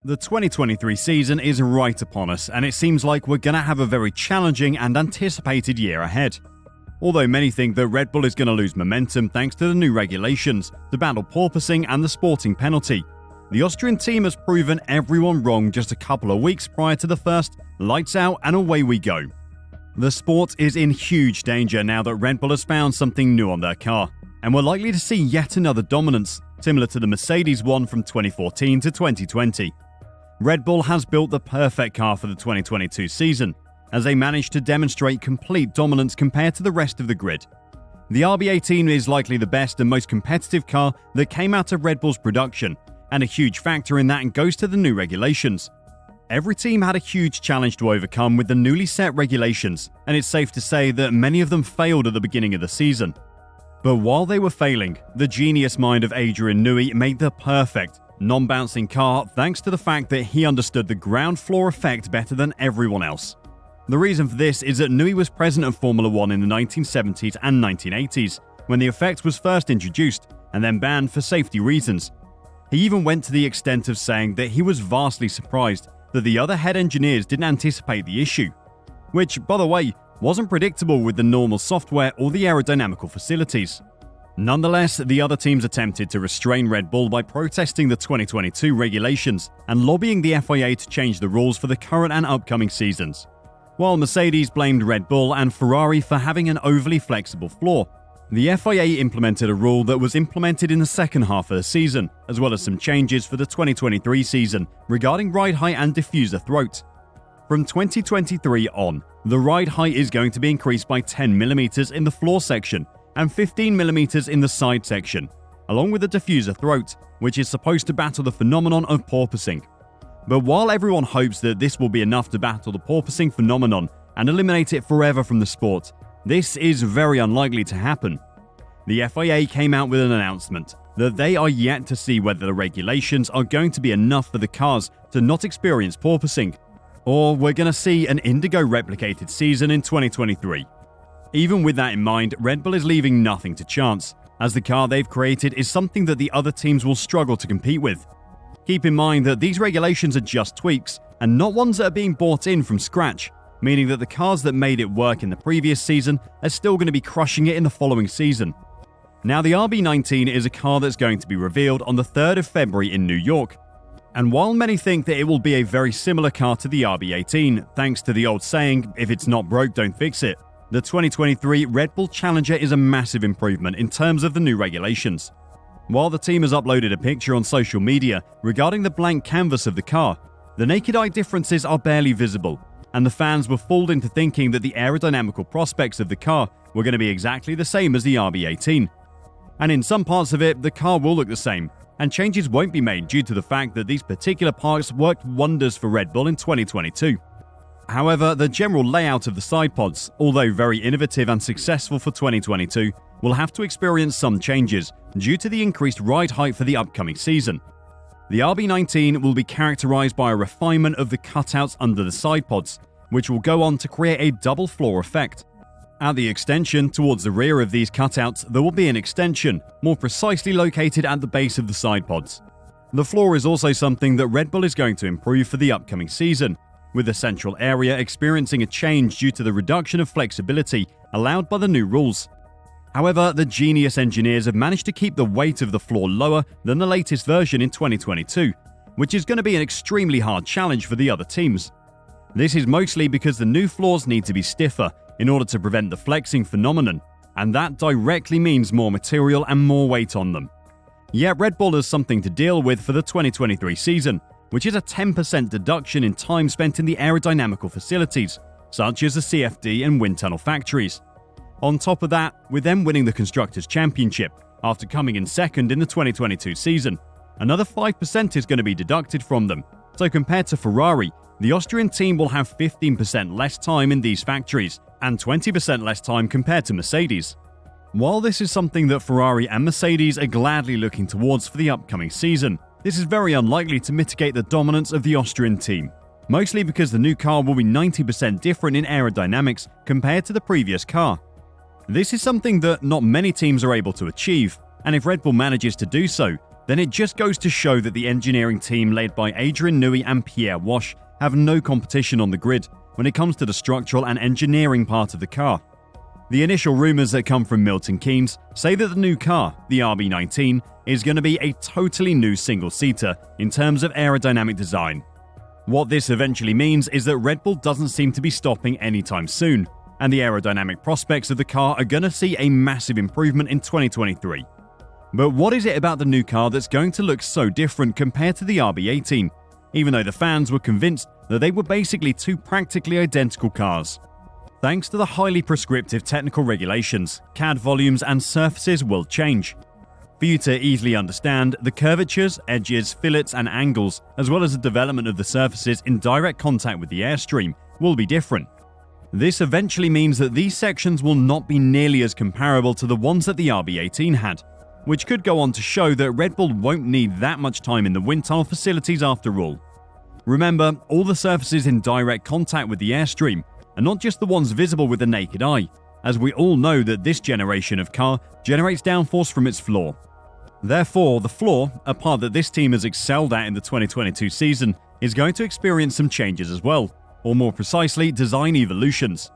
The 2023 season is right upon us, and it seems like we're going to have a very challenging and anticipated year ahead. Although many think that Red Bull is going to lose momentum thanks to the new regulations, the battle porpoising and the sporting penalty, the Austrian team has proven everyone wrong just a couple of weeks prior to the first lights out and away we go. The sport is in huge danger now that Red Bull has found something new on their car, and we're likely to see yet another dominance, similar to the Mercedes one from 2014 to 2020. Red Bull has built the perfect car for the 2022 season, as they managed to demonstrate complete dominance compared to the rest of the grid. The RB19 is likely the best and most competitive car that came out of Red Bull's production, and a huge factor in that goes to the new regulations. Every team had a huge challenge to overcome with the newly set regulations, and it's safe to say that many of them failed at the beginning of the season. But while they were failing, the genius mind of Adrian Newey made the perfect, non-bouncing car thanks to the fact that he understood the ground floor effect better than everyone else. The reason for this is that Newey was present at Formula 1 in the 1970s and 1980s, when the effect was first introduced and then banned for safety reasons. He even went to the extent of saying that he was vastly surprised that the other head engineers didn't anticipate the issue, which, by the way, wasn't predictable with the normal software or the aerodynamical facilities. Nonetheless, the other teams attempted to restrain Red Bull by protesting the 2022 regulations and lobbying the FIA to change the rules for the current and upcoming seasons. While Mercedes blamed Red Bull and Ferrari for having an overly flexible floor, the FIA implemented a rule that was implemented in the second half of the season, as well as some changes for the 2023 season regarding ride height and diffuser throat. From 2023 on, the ride height is going to be increased by 10mm in the floor section and 15mm in the side section, along with the diffuser throat, which is supposed to battle the phenomenon of porpoising. But while everyone hopes that this will be enough to battle the porpoising phenomenon and eliminate it forever from the sport, this is very unlikely to happen. The FIA came out with an announcement that they are yet to see whether the regulations are going to be enough for the cars to not experience porpoising, or we're going to see an Indigo replicated season in 2023. Even with that in mind, Red Bull is leaving nothing to chance, as the car they've created is something that the other teams will struggle to compete with. Keep in mind that these regulations are just tweaks, and not ones that are being bought in from scratch, meaning that the cars that made it work in the previous season are still going to be crushing it in the following season. Now, the RB19 is a car that's going to be revealed on the 3rd of February in New York, and while many think that it will be a very similar car to the RB18, thanks to the old saying, if it's not broke, don't fix it, the 2023 Red Bull Challenger is a massive improvement in terms of the new regulations. While the team has uploaded a picture on social media regarding the blank canvas of the car, the naked eye differences are barely visible, and the fans were fooled into thinking that the aerodynamical prospects of the car were going to be exactly the same as the RB18. And in some parts of it, the car will look the same, and changes won't be made due to the fact that these particular parts worked wonders for Red Bull in 2022. However, the general layout of the side pods, although very innovative and successful for 2022, will have to experience some changes due to the increased ride height for the upcoming season. The RB19 will be characterized by a refinement of the cutouts under the side pods, which will go on to create a double floor effect. At the extension towards the rear of these cutouts, there will be an extension, more precisely located at the base of the side pods. The floor is also something that Red Bull is going to improve for the upcoming season, with the central area experiencing a change due to the reduction of flexibility allowed by the new rules. However, the genius engineers have managed to keep the weight of the floor lower than the latest version in 2022, which is going to be an extremely hard challenge for the other teams. This is mostly because the new floors need to be stiffer in order to prevent the flexing phenomenon, and that directly means more material and more weight on them. Yet Red Bull has something to deal with for the 2023 season, which is a 10% deduction in time spent in the aerodynamical facilities, such as the CFD and wind tunnel factories. On top of that, with them winning the Constructors' Championship after coming in second in the 2022 season, another 5% is going to be deducted from them. So compared to Ferrari, the Austrian team will have 15% less time in these factories and 20% less time compared to Mercedes. While this is something that Ferrari and Mercedes are gladly looking towards for the upcoming season, this is very unlikely to mitigate the dominance of the Austrian team, mostly because the new car will be 90% different in aerodynamics compared to the previous car. This is something that not many teams are able to achieve, and if Red Bull manages to do so, then it just goes to show that the engineering team led by Adrian Newey and Pierre Wash have no competition on the grid when it comes to the structural and engineering part of the car. The initial rumours that come from Milton Keynes say that the new car, the RB19, is going to be a totally new single-seater in terms of aerodynamic design. What this eventually means is that Red Bull doesn't seem to be stopping anytime soon, and the aerodynamic prospects of the car are going to see a massive improvement in 2023. But what is it about the new car that's going to look so different compared to the RB18, even though the fans were convinced that they were basically two practically identical cars? Thanks to the highly prescriptive technical regulations, CAD volumes and surfaces will change. For you to easily understand, the curvatures, edges, fillets and angles, as well as the development of the surfaces in direct contact with the airstream, will be different. This eventually means that these sections will not be nearly as comparable to the ones that the RB18 had, which could go on to show that Red Bull won't need that much time in the wind tunnel facilities after all. Remember, all the surfaces in direct contact with the airstream are not just the ones visible with the naked eye, as we all know that this generation of car generates downforce from its floor. Therefore, the floor, a part that this team has excelled at in the 2022 season, is going to experience some changes as well, or more precisely, design evolutions.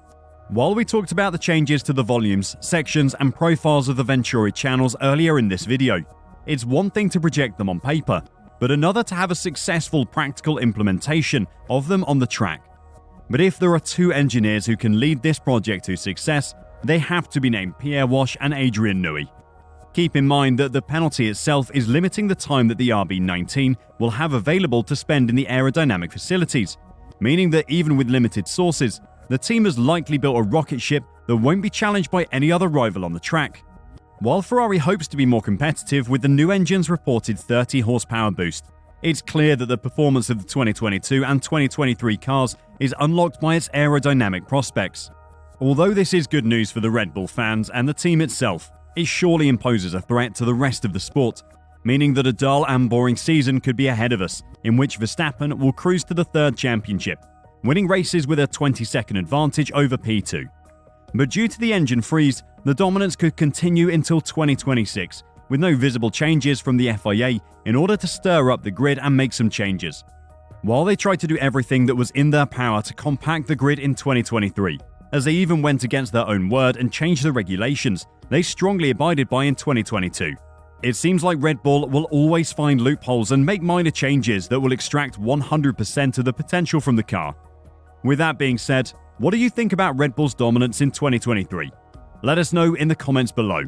While we talked about the changes to the volumes, sections and profiles of the Venturi channels earlier in this video, it's one thing to project them on paper, but another to have a successful practical implementation of them on the track. But if there are two engineers who can lead this project to success, they have to be named Pierre Wash and Adrian Newey. Keep in mind that the penalty itself is limiting the time that the RB19 will have available to spend in the aerodynamic facilities, meaning that even with limited sources, the team has likely built a rocket ship that won't be challenged by any other rival on the track. While Ferrari hopes to be more competitive with the new engine's reported 30 horsepower boost, it's clear that the performance of the 2022 and 2023 cars is unlocked by its aerodynamic prospects. Although this is good news for the Red Bull fans and the team itself, it surely imposes a threat to the rest of the sport, meaning that a dull and boring season could be ahead of us, in which Verstappen will cruise to the third championship, winning races with a 20-second advantage over P2. But due to the engine freeze, the dominance could continue until 2026, with no visible changes from the FIA in order to stir up the grid and make some changes. While they tried to do everything that was in their power to compact the grid in 2023, as they even went against their own word and changed the regulations they strongly abided by in 2022. It seems like Red Bull will always find loopholes and make minor changes that will extract 100% of the potential from the car. With that being said, what do you think about Red Bull's dominance in 2023? Let us know in the comments below.